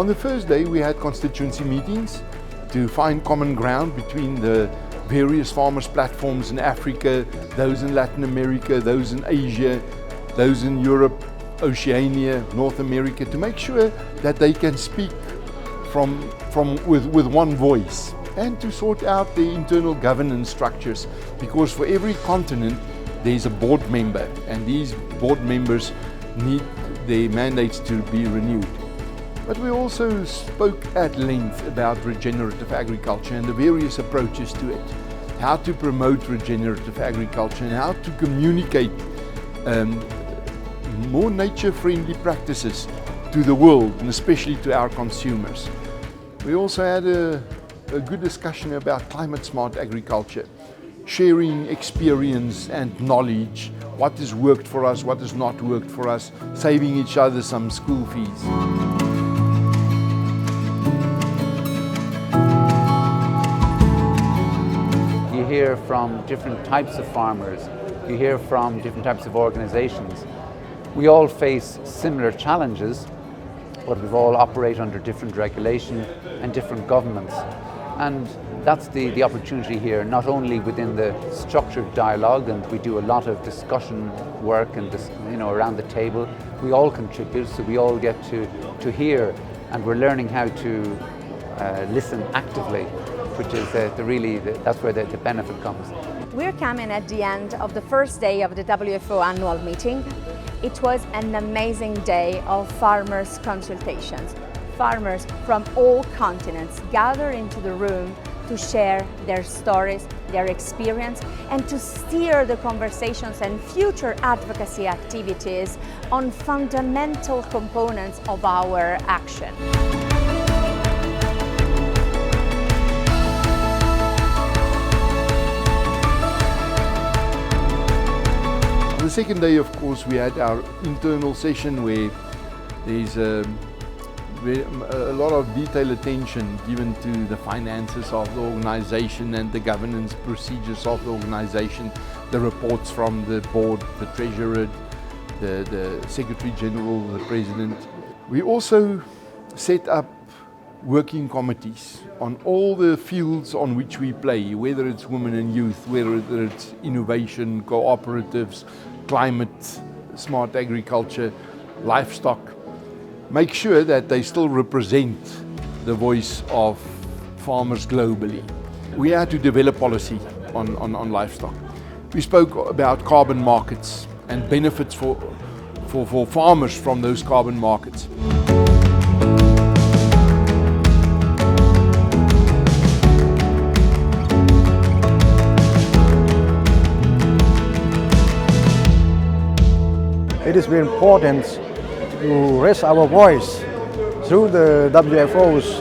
On the first day we had constituency meetings to find common ground between the various farmers' platforms in Africa, those in Latin America, those in Asia, those in Europe, Oceania, North America, to make sure that they can speak with one voice, and to sort out the internal governance structures, because for every continent there's a board member, and these board members need their mandates to be renewed. But we also spoke at length about regenerative agriculture and the various approaches to it, how to promote regenerative agriculture and how to communicate more nature-friendly practices to the world, and especially to our consumers. We also had a good discussion about climate-smart agriculture, sharing experience and knowledge, what has worked for us, what has not worked for us, saving each other some school fees. You hear from different types of farmers, you hear from different types of organizations. We all face similar challenges, but we all operate under different regulation and different governments. And that's the opportunity here, not only within the structured dialogue, and we do a lot of discussion work and around the table. We all contribute, so we all get to hear, and we're learning how to listen actively, which is that's where the benefit comes. We're coming at the end of the first day of the WFO annual meeting. It was an amazing day of farmers' consultations. Farmers from all continents gather into the room to share their stories, their experience, and to steer the conversations and future advocacy activities on fundamental components of our action. On the second day, of course, we had our internal session where there's a lot of detailed attention given to the finances of the organization and the governance procedures of the organization, the reports from the board, the treasurer, the secretary general, the president. We also set up working committees on all the fields on which we play, whether it's women and youth, whether it's innovation, cooperatives, climate, smart agriculture, livestock. Make sure that they still represent the voice of farmers globally. We had to develop policy on livestock. We spoke about carbon markets and benefits for farmers from those carbon markets. It is very important to raise our voice through the WFOs,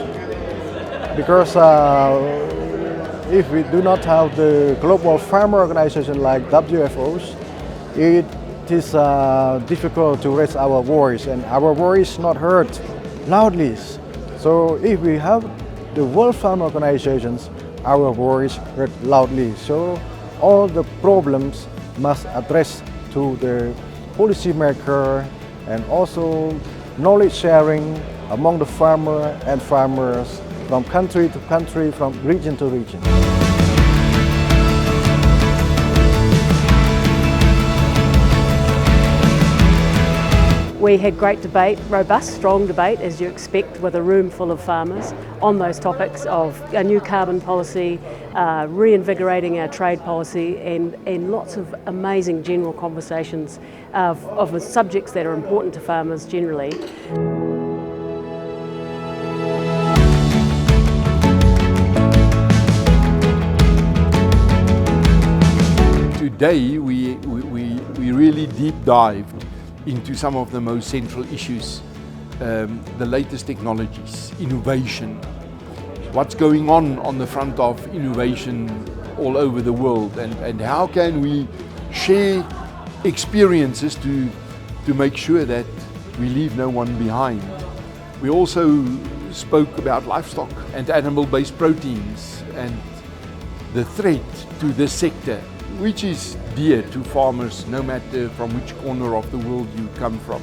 because if we do not have the global farmer organization like WFOs, it is difficult to raise our voice, and our voice not heard loudly. So if we have the World Farm Organizations, our voice heard loudly. So all the problems must address to the policymaker, and also knowledge sharing among the farmer and farmers from country to country, from region to region. We had great debate, robust, strong debate, as you expect with a room full of farmers, on those topics of a new carbon policy, reinvigorating our trade policy, and lots of amazing general conversations of the subjects that are important to farmers generally. Today we really deep dived into some of the most central issues, the latest technologies, innovation, what's going on the front of innovation all over the world, and how can we share experiences to make sure that we leave no one behind. We also spoke about livestock and animal-based proteins and the threat to this sector, which is dear to farmers no matter from which corner of the world you come from.